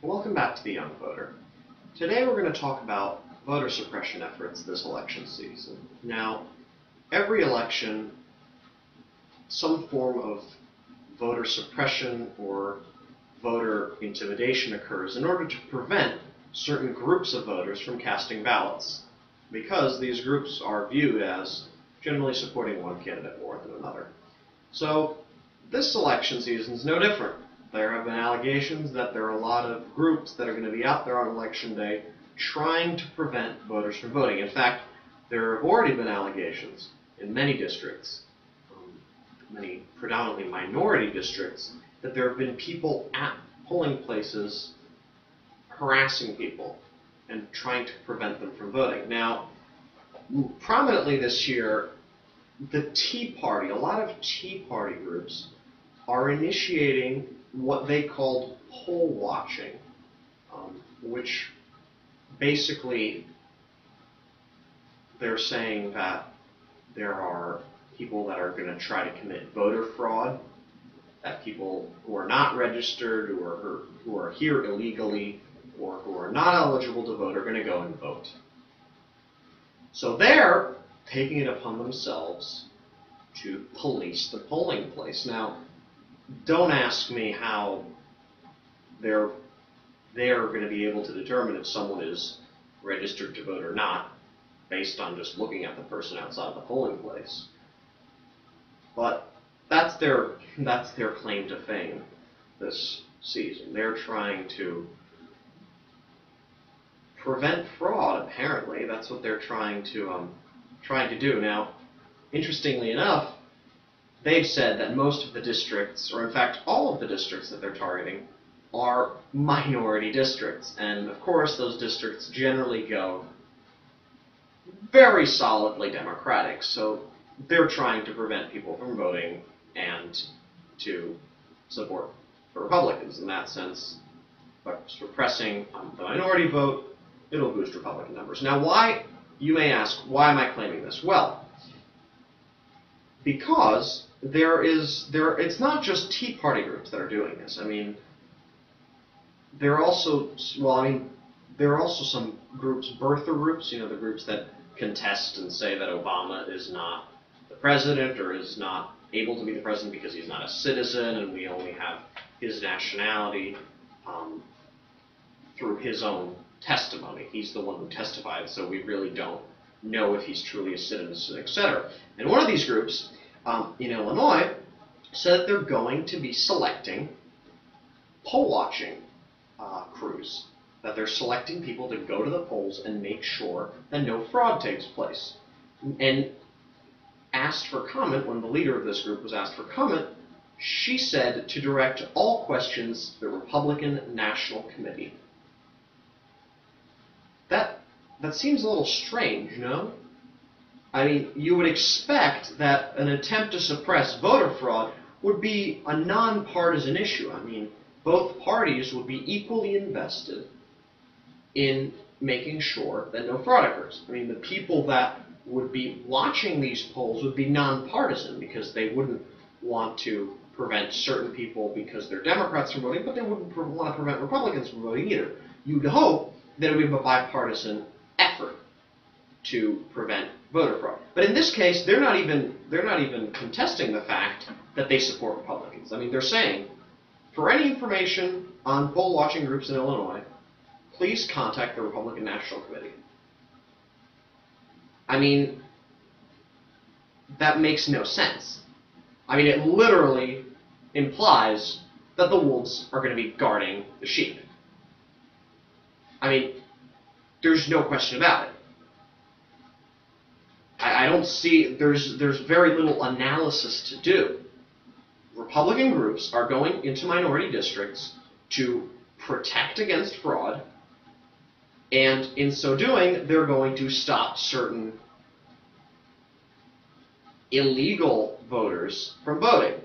Welcome back to The Young Voter. Today we're going to talk about voter suppression efforts this election season. Now, every election, some form of voter suppression or voter intimidation occurs in order to prevent certain groups of voters from casting ballots, because these groups are viewed as generally supporting one candidate more than another. So this election season is no different. There have been allegations that there are a lot of groups that are going to be out there on election day trying to prevent voters from voting. In fact, there have already been allegations in many districts, many predominantly minority districts, that there have been people at polling places harassing people and trying to prevent them from voting. Now, prominently this year, the Tea Party, a lot of Tea Party groups, are initiating what they called poll watching, which basically they're saying that there are people that are going to try to commit voter fraud, that people who are not registered, who are here illegally, or who are not eligible to vote are going to go and vote. So they're taking it upon themselves to police the polling place. Now, don't ask me how they're going to be able to determine if someone is registered to vote or not based on just looking at the person outside the polling place. But that's their claim to fame this season. They're trying to prevent fraud, apparently. That's what they're trying to do. Now, interestingly enough, they've said that most of the districts, or in fact all of the districts that they're targeting, are minority districts. And of course, those districts generally go very solidly Democratic. So they're trying to prevent people from voting and to support the Republicans. In that sense, by suppressing the minority vote, it'll boost Republican numbers. Now, why, you may ask, why am I claiming this? Well, because it's not just Tea Party groups that are doing this. I mean, there are also some groups, birther groups, the groups that contest and say that Obama is not the president or is not able to be the president because he's not a citizen and we only have his nationality through his own testimony. He's the one who testified, so we really don't know if he's truly a citizen, etc. And one of these groups in Illinois said that they're going to be selecting poll watching crews, that they're selecting people to go to the polls and make sure that no fraud takes place. And asked for comment, when the leader of this group was asked for comment, she said to direct all questions to the Republican National Committee. That seems a little strange, no? I mean, you would expect that an attempt to suppress voter fraud would be a nonpartisan issue. I mean, both parties would be equally invested in making sure that no fraud occurs. I mean, the people that would be watching these polls would be nonpartisan because they wouldn't want to prevent certain people because they're Democrats from voting, but they wouldn't want to prevent Republicans from voting either. You'd hope that it would be a bipartisan effort to prevent voter fraud. But in this case, they're not even contesting the fact that they support Republicans. I mean, they're saying, for any information on poll watching groups in Illinois, please contact the Republican National Committee. I mean, that makes no sense. I mean, it literally implies that the wolves are going to be guarding the sheep. I mean, there's no question about it. I don't see, there's very little analysis to do. Republican groups are going into minority districts to protect against fraud, and in so doing, they're going to stop certain illegal voters from voting.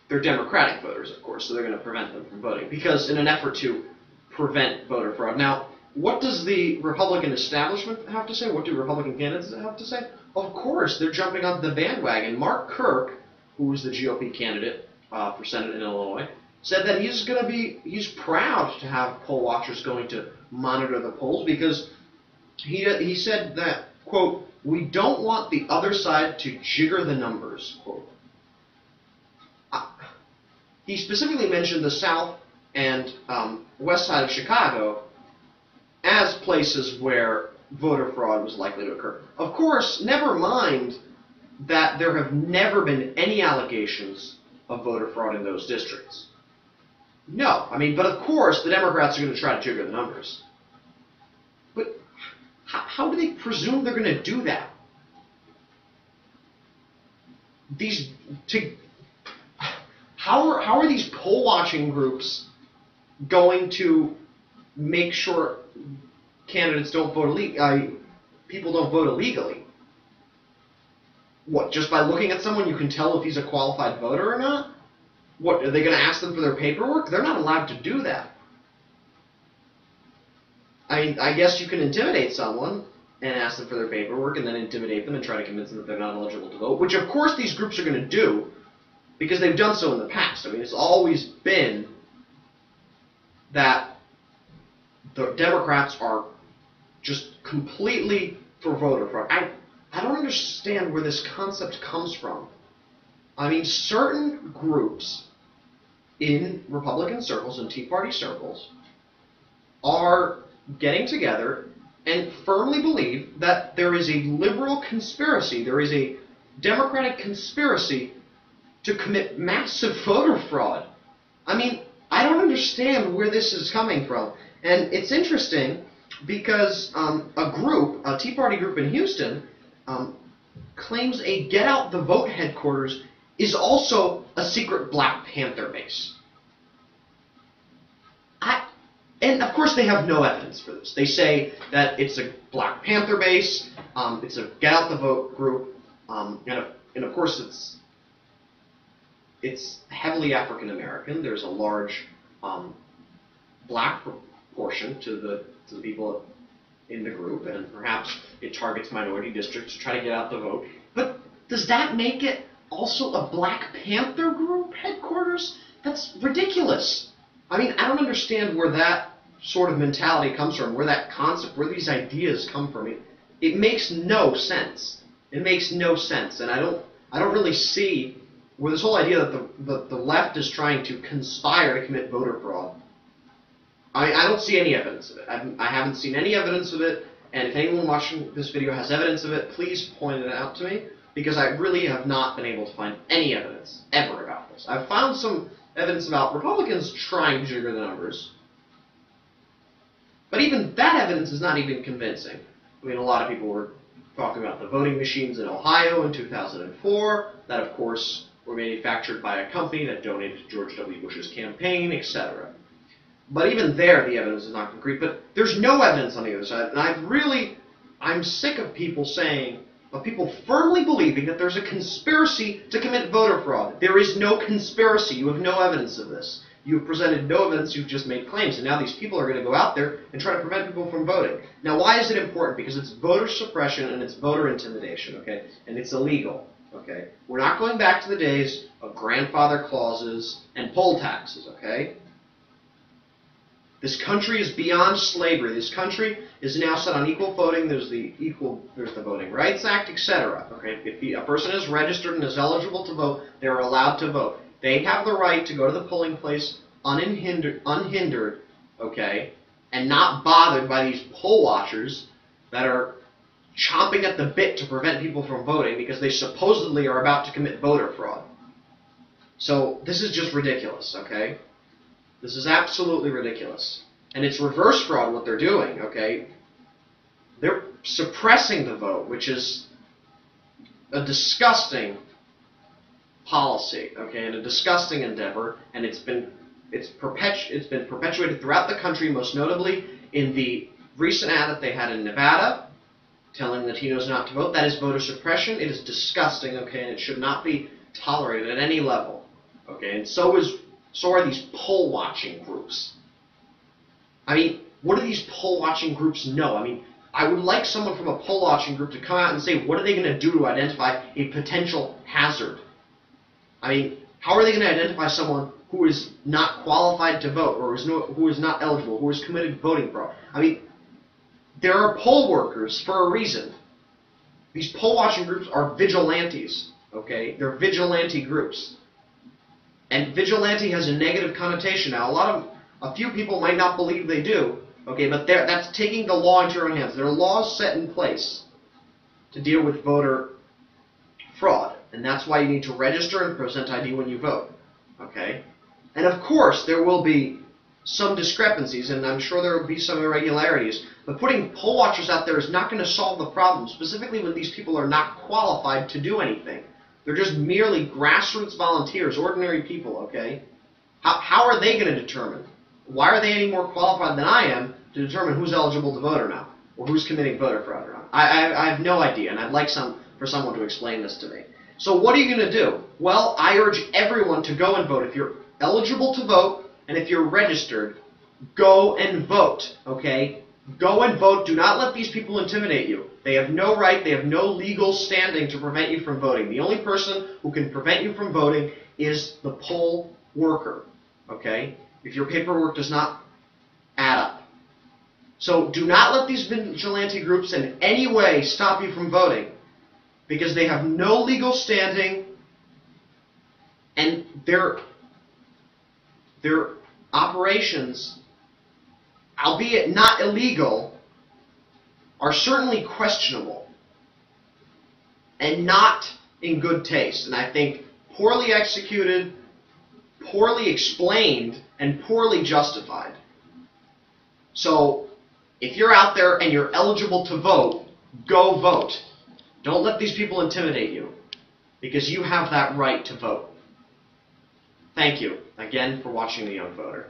They're Democratic voters, of course, so they're going to prevent them from voting, because in an effort to prevent voter fraud. Now, what does the Republican establishment have to say? What do Republican candidates have to say? Of course, they're jumping on the bandwagon. Mark Kirk, who was the GOP candidate for Senate in Illinois, said that he's proud to have poll watchers going to monitor the polls because he said that, quote, "We don't want the other side to jigger the numbers," quote. He specifically mentioned the South and West Side of Chicago as places where voter fraud was likely to occur. Of course, never mind that there have never been any allegations of voter fraud in those districts. No, I mean, but of course the Democrats are going to try to jigger the numbers. But how do they presume they're going to do that? How are these poll watching groups going to make sure candidates don't vote people don't vote illegally? What, just by looking at someone you can tell if he's a qualified voter or not? What, are they going to ask them for their paperwork? They're not allowed to do that. I guess you can intimidate someone and ask them for their paperwork and then intimidate them and try to convince them that they're not eligible to vote, which of course these groups are going to do because they've done so in the past. I mean, it's always been that the Democrats are just completely for voter fraud. I don't understand where this concept comes from. I mean, certain groups in Republican circles and Tea Party circles are getting together and firmly believe that there is a liberal conspiracy, there is a Democratic conspiracy to commit massive voter fraud. I mean, I don't understand where this is coming from. And it's interesting because a Tea Party group in Houston, claims a Get Out the Vote headquarters is also a secret Black Panther base. And of course they have no evidence for this. They say that it's a Black Panther base, it's a Get Out the Vote group, and of course it's heavily African American. There's a large black proportion to the people in the group, and perhaps it targets minority districts to try to get out the vote. But does that make it also a Black Panther group headquarters? That's ridiculous. I mean, I don't understand where that sort of mentality comes from, where that concept, where these ideas come from. It makes no sense. It makes no sense, and I don't really see where this whole idea that the left is trying to conspire to commit voter fraud. I don't see any evidence of it. I haven't seen any evidence of it, and if anyone watching this video has evidence of it, please point it out to me, because I really have not been able to find any evidence ever about this. I've found some evidence about Republicans trying to jigger the numbers, but even that evidence is not even convincing. I mean, a lot of people were talking about the voting machines in Ohio in 2004, that of course were manufactured by a company that donated to George W. Bush's campaign, etc. But even there, the evidence is not concrete. But there's no evidence on the other side. And I'm sick of people people firmly believing that there's a conspiracy to commit voter fraud. There is no conspiracy. You have no evidence of this. You have presented no evidence. You've just made claims. And now these people are going to go out there and try to prevent people from voting. Now, why is it important? Because it's voter suppression and it's voter intimidation, okay? And it's illegal, okay? We're not going back to the days of grandfather clauses and poll taxes, okay? This country is beyond slavery. This country is now set on equal voting. There's the Voting Rights Act, etc. Okay, if a person is registered and is eligible to vote, they're allowed to vote. They have the right to go to the polling place unhindered, okay, and not bothered by these poll watchers that are chomping at the bit to prevent people from voting because they supposedly are about to commit voter fraud. So this is just ridiculous, okay? This is absolutely ridiculous. And it's reverse fraud what they're doing, okay? They're suppressing the vote, which is a disgusting policy, okay, and a disgusting endeavor, and it's been perpetuated throughout the country, most notably in the recent ad that they had in Nevada, telling Latinos not to vote. That is voter suppression. It is disgusting, okay, and it should not be tolerated at any level, okay, and so are these poll-watching groups. I mean, what do these poll-watching groups know? I mean, I would like someone from a poll-watching group to come out and say, what are they going to do to identify a potential hazard? I mean, how are they going to identify someone who is not qualified to vote, or who is not eligible, who is committed voting fraud. I mean, there are poll workers for a reason. These poll watching groups are vigilantes, okay? They're vigilante groups. And vigilante has a negative connotation. Now, a few people might not believe they do, okay, but that's taking the law into your own hands. There are laws set in place to deal with voter fraud, and that's why you need to register and present ID when you vote, okay? And of course, there will be some discrepancies, and I'm sure there will be some irregularities, but putting poll watchers out there is not going to solve the problem, specifically when these people are not qualified to do anything. They're just merely grassroots volunteers, ordinary people, okay? How are they going to determine? Why are they any more qualified than I am to determine who's eligible to vote or not, or who's committing voter fraud or not? I have no idea, and I'd like for someone to explain this to me. So what are you going to do? Well, I urge everyone to go and vote. If you're eligible to vote, and if you're registered, go and vote, okay? Go and vote. Do not let these people intimidate you. They have no right, they have no legal standing to prevent you from voting. The only person who can prevent you from voting is the poll worker, okay? If your paperwork does not add up. So do not let these vigilante groups in any way stop you from voting, because they have no legal standing, and their operations, albeit not illegal, are certainly questionable and not in good taste. And I think poorly executed, poorly explained, and poorly justified. So if you're out there and you're eligible to vote, go vote. Don't let these people intimidate you, because you have that right to vote. Thank you again for watching The Young Voter.